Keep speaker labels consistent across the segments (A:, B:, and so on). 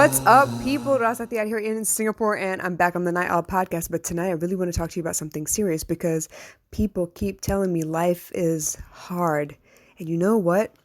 A: What's up, people? Rasati out here in Singapore, and I'm back on the Night Owl podcast. But tonight, I really want to talk to you about something serious because people keep telling me life is hard. And you know what?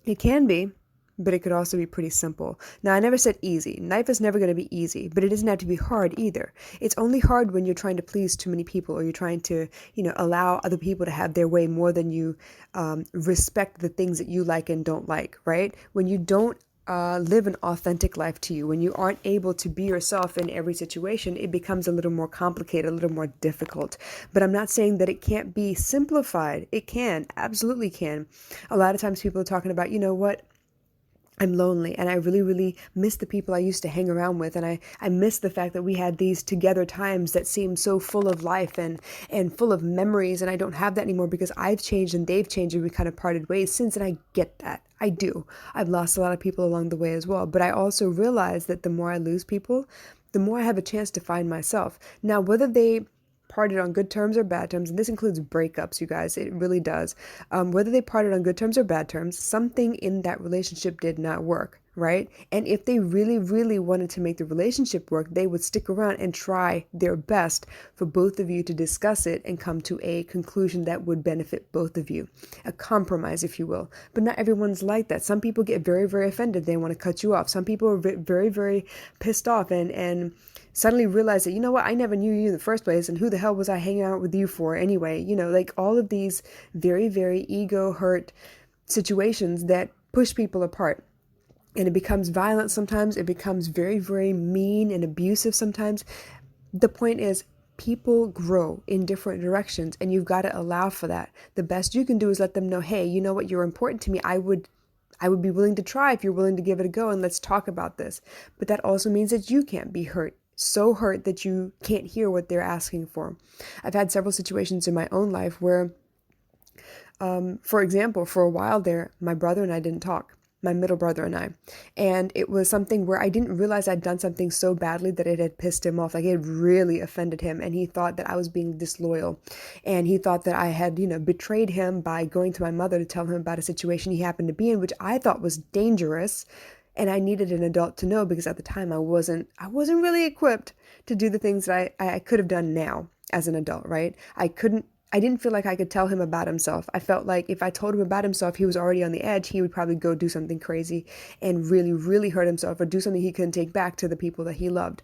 A: It can be, but it could also be pretty simple. Now, I never said easy. Life is never going to be easy, but it doesn't have to be hard either. It's only hard when you're trying to please too many people, or you're trying to, allow other people to have their way more than you respect the things that you like and don't like, right? When you don't live an authentic life to you, when you aren't able to be yourself in every situation, it becomes a little more complicated, a little more difficult. But I'm not saying that it can't be simplified. It can, absolutely can. A lot of times people are talking about, you know what? I'm lonely and I really, really miss the people I used to hang around with. And I miss the fact that we had these together times that seemed so full of life and full of memories. And I don't have that anymore because I've changed and they've changed and we kind of parted ways since. And I get that. I do. I've lost a lot of people along the way as well. But I also realize that the more I lose people, the more I have a chance to find myself. Now, whether they parted on good terms or bad terms, and this includes breakups, you guys, it really does. Whether they parted on good terms or bad terms, something in that relationship did not work, right? And if they really, really wanted to make the relationship work, they would stick around and try their best for both of you to discuss it and come to a conclusion that would benefit both of you. A compromise, if you will. But not everyone's like that. Some people get very, very offended. They want to cut you off. Some people are very, very pissed off and suddenly realize that, you know what, I never knew you in the first place, and who the hell was I hanging out with you for anyway? Like all of these very, very ego hurt situations that push people apart. And it becomes violent sometimes. It becomes very, very mean and abusive sometimes. The point is, people grow in different directions, and you've got to allow for that. The best you can do is let them know, hey, you know what, you're important to me. I would be willing to try if you're willing to give it a go, and let's talk about this. But that also means that you can't be hurt. So hurt that you can't hear what they're asking for. I've had several situations in my own life where, for example, for a while there, my brother and I didn't talk, my middle brother and I. And it was something where I didn't realize I'd done something so badly that it had pissed him off. Like it had really offended him. And he thought that I was being disloyal. And he thought that I had, betrayed him by going to my mother to tell him about a situation he happened to be in, which I thought was dangerous. And I needed an adult to know because at the time I wasn't really equipped to do the things that I could have done now as an adult, right? I didn't feel like I could tell him about himself. I felt like if I told him about himself, he was already on the edge. He would probably go do something crazy and really, really hurt himself or do something he couldn't take back to the people that he loved.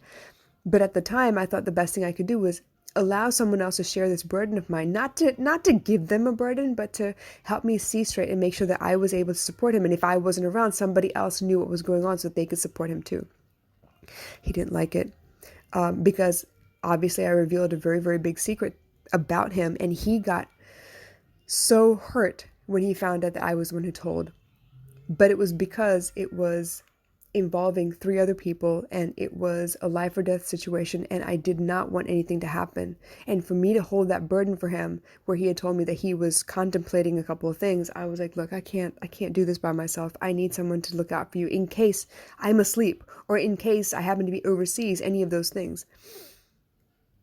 A: But at the time, I thought the best thing I could do was allow someone else to share this burden of mine, not to give them a burden, but to help me see straight and make sure that I was able to support him. And if I wasn't around, somebody else knew what was going on so that they could support him too. He didn't like it because obviously I revealed a very, very big secret about him. And he got so hurt when he found out that I was the one who told. But it was because it was involving 3 other people and it was a life or death situation, and I did not want anything to happen. And for me to hold that burden for him, where he had told me that he was contemplating a couple of things, I was like, look, I can't do this by myself. I need someone to look out for you in case I'm asleep or in case I happen to be overseas, any of those things.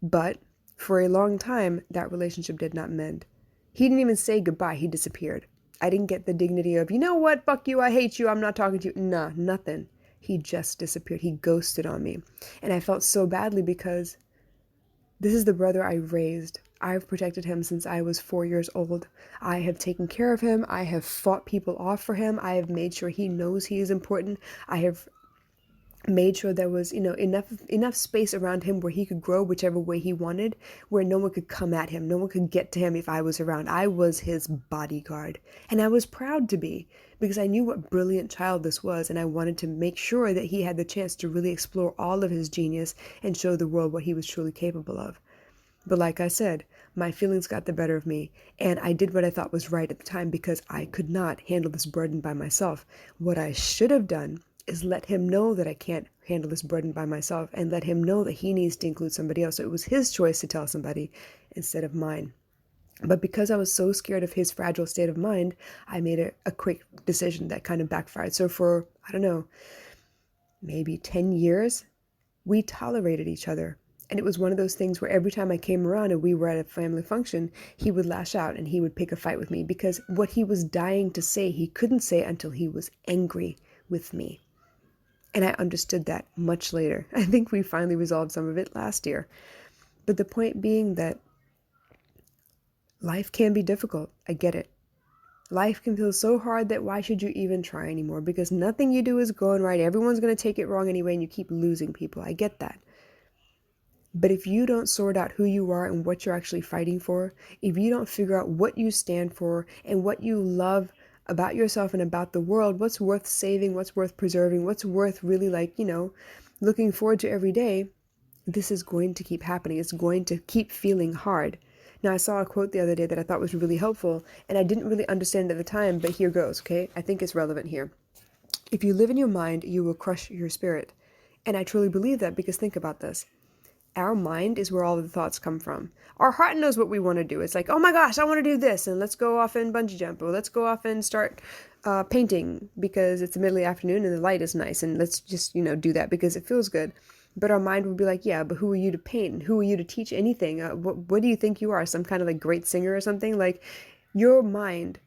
A: But for a long time, that relationship did not mend. He didn't even say goodbye. He disappeared. I didn't get the dignity of, you know what, fuck you, I hate you, I'm not talking to you. Nah, nothing. He just disappeared. He ghosted on me. And I felt so badly because this is the brother I raised. I've protected him since I was 4 years old. I have taken care of him. I have fought people off for him. I have made sure he knows he is important. I have made sure there was, enough space around him where he could grow whichever way he wanted, where no one could come at him. No one could get to him if I was around. I was his bodyguard. And I was proud to be, because I knew what brilliant child this was, and I wanted to make sure that he had the chance to really explore all of his genius and show the world what he was truly capable of. But like I said, my feelings got the better of me, and I did what I thought was right at the time because I could not handle this burden by myself. What I should have done is let him know that I can't handle this burden by myself, and let him know that he needs to include somebody else. So it was his choice to tell somebody instead of mine. But because I was so scared of his fragile state of mind, I made a quick decision that kind of backfired. So for, I don't know, maybe 10 years, we tolerated each other. And it was one of those things where every time I came around and we were at a family function, he would lash out and he would pick a fight with me because what he was dying to say, he couldn't say until he was angry with me. And I understood that much later. I think we finally resolved some of it last year. But the point being that life can be difficult. I get it. Life can feel so hard that why should you even try anymore? Because nothing you do is going right. Everyone's going to take it wrong anyway, and you keep losing people. I get that. But if you don't sort out who you are and what you're actually fighting for, if you don't figure out what you stand for and what you love about yourself and about the world, what's worth saving, what's worth preserving, what's worth really looking forward to every day, this is going to keep happening. It's going to keep feeling hard. Now, I saw a quote the other day that I thought was really helpful, and I didn't really understand it at the time, but here goes, okay? I think it's relevant here. If you live in your mind, you will crush your spirit. And I truly believe that, because think about this. Our mind is where all of the thoughts come from. Our heart knows what we want to do. It's like, oh my gosh, I want to do this, and let's go off and bungee jump, or let's go off and start painting because it's the middle of the afternoon and the light is nice, and let's just, do that because it feels good. But our mind will be like, yeah, but who are you to paint? Who are you to teach anything? What do you think you are? Some kind of like great singer or something? Like, your mind,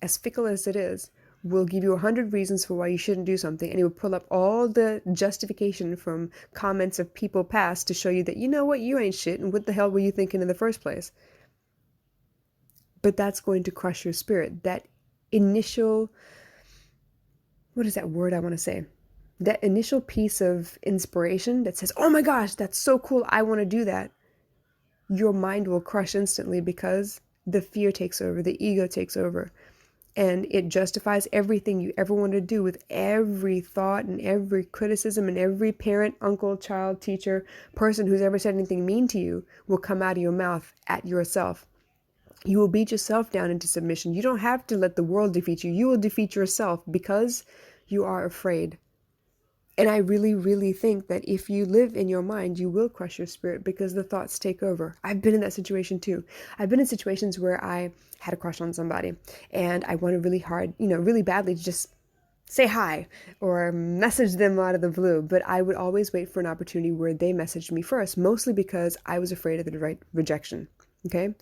A: as fickle as it is, will give you 100 reasons for why you shouldn't do something, and it will pull up all the justification from comments of people past to show you that, you know what, you ain't shit, and what the hell were you thinking in the first place? But that's going to crush your spirit. That initial, what is that word I want to say? That initial piece of inspiration that says, oh my gosh, that's so cool, I want to do that. Your mind will crush instantly because the fear takes over, the ego takes over. And it justifies everything you ever want to do, with every thought and every criticism, and every parent, uncle, child, teacher, person who's ever said anything mean to you will come out of your mouth at yourself. You will beat yourself down into submission. You don't have to let the world defeat you. You will defeat yourself because you are afraid. And I really, really think that if you live in your mind, you will crush your spirit because the thoughts take over. I've been in that situation too. I've been in situations where I had a crush on somebody and I wanted really hard, really badly to just say hi or message them out of the blue. But I would always wait for an opportunity where they messaged me first, mostly because I was afraid of the rejection. Okay?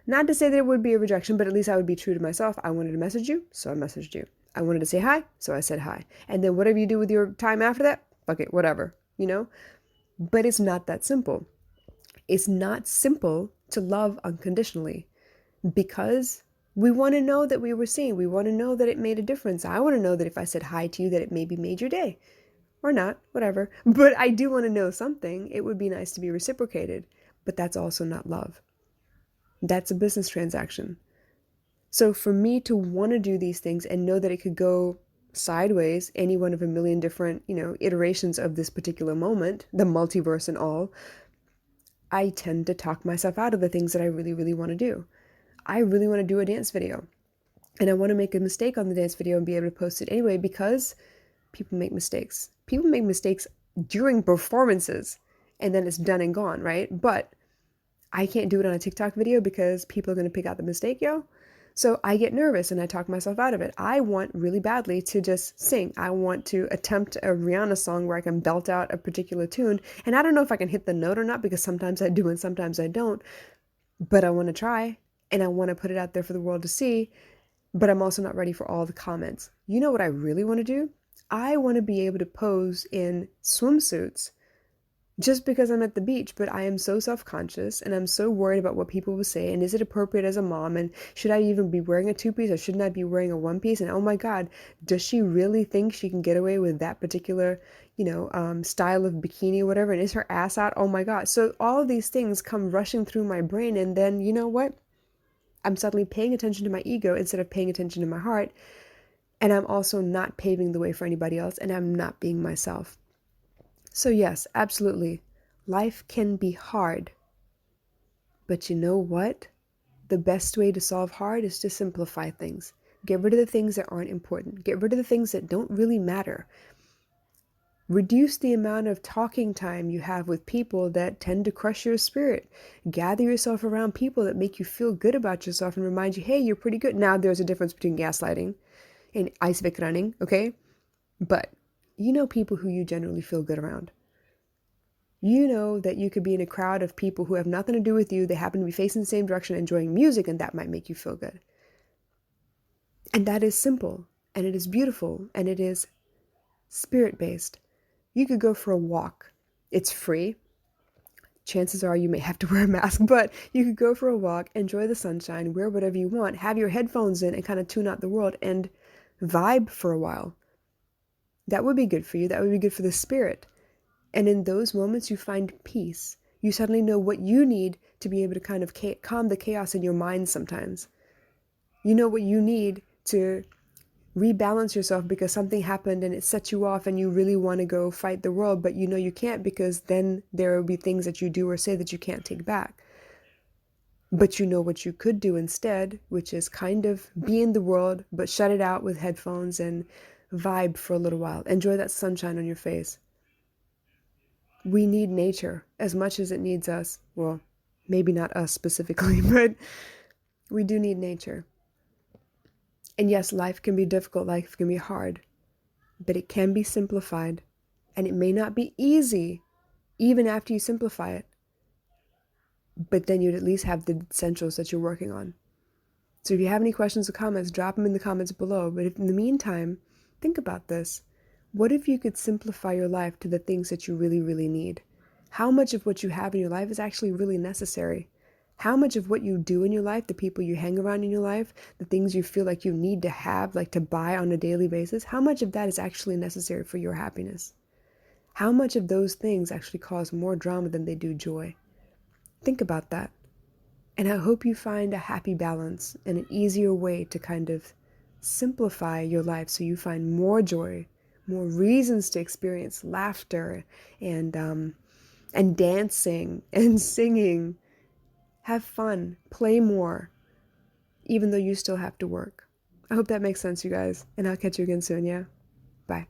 A: Not to say that it would be a rejection, but at least I would be true to myself. I wanted to message you, so I messaged you. I wanted to say hi, so I said hi. And then whatever you do with your time after that, fuck it, whatever, But it's not that simple. It's not simple to love unconditionally because we want to know that we were seen. We want to know that it made a difference. I want to know that if I said hi to you, that it maybe made your day. Or not, whatever. But I do want to know something. It would be nice to be reciprocated. But that's also not love. That's a business transaction. So for me to want to do these things and know that it could go sideways, any one of a million different, iterations of this particular moment, the multiverse and all, I tend to talk myself out of the things that I really, really want to do. I really want to do a dance video. And I want to make a mistake on the dance video and be able to post it anyway because people make mistakes. People make mistakes during performances and then it's done and gone, right? But I can't do it on a TikTok video because people are going to pick out the mistake, yo. So I get nervous and I talk myself out of it. I want really badly to just sing. I want to attempt a Rihanna song where I can belt out a particular tune. And I don't know if I can hit the note or not because sometimes I do and sometimes I don't. But I want to try and I want to put it out there for the world to see. But I'm also not ready for all the comments. You know what I really want to do? I want to be able to pose in swimsuits just because I'm at the beach, but I am so self-conscious and I'm so worried about what people will say, and is it appropriate as a mom, and should I even be wearing a two-piece or shouldn't I be wearing a one-piece, and oh my God, does she really think she can get away with that particular, style of bikini or whatever, and is her ass out? Oh my God. So all of these things come rushing through my brain, and then you know what? I'm suddenly paying attention to my ego instead of paying attention to my heart, and I'm also not paving the way for anybody else, and I'm not being myself. So yes, absolutely. Life can be hard. But you know what? The best way to solve hard is to simplify things. Get rid of the things that aren't important. Get rid of the things that don't really matter. Reduce the amount of talking time you have with people that tend to crush your spirit. Gather yourself around people that make you feel good about yourself and remind you, hey, you're pretty good. Now there's a difference between gaslighting and running, okay? But you know people who you generally feel good around. You know that you could be in a crowd of people who have nothing to do with you. They happen to be facing the same direction, enjoying music, and that might make you feel good. And that is simple, and it is beautiful, and it is spirit-based. You could go for a walk. It's free. Chances are you may have to wear a mask, but you could go for a walk, enjoy the sunshine, wear whatever you want, have your headphones in and kind of tune out the world and vibe for a while. That would be good for you. That would be good for the spirit. And in those moments, you find peace. You suddenly know what you need to be able to kind of calm the chaos in your mind sometimes. You know what you need to rebalance yourself because something happened and it sets you off and you really want to go fight the world, but you know you can't because then there will be things that you do or say that you can't take back. But you know what you could do instead, which is kind of be in the world, but shut it out with headphones and vibe for a little while. Enjoy that sunshine on your face. We need nature as much as it needs us. Well, maybe not us specifically, but we do need nature. And yes, life can be difficult, life can be hard, but it can be simplified. And it may not be easy even after you simplify it, but then you'd at least have the essentials that you're working on. So if you have any questions or comments, drop them in the comments below. But if in the meantime, think about this. What if you could simplify your life to the things that you really, really need? How much of what you have in your life is actually really necessary? How much of what you do in your life, the people you hang around in your life, the things you feel like you need to have, like to buy on a daily basis, how much of that is actually necessary for your happiness? How much of those things actually cause more drama than they do joy? Think about that. And I hope you find a happy balance and an easier way to kind of simplify your life so you find more joy, more reasons to experience laughter and dancing and singing. Have fun, play more, even though you still have to work. I hope that makes sense, you guys. And I'll catch you again soon, yeah? Bye.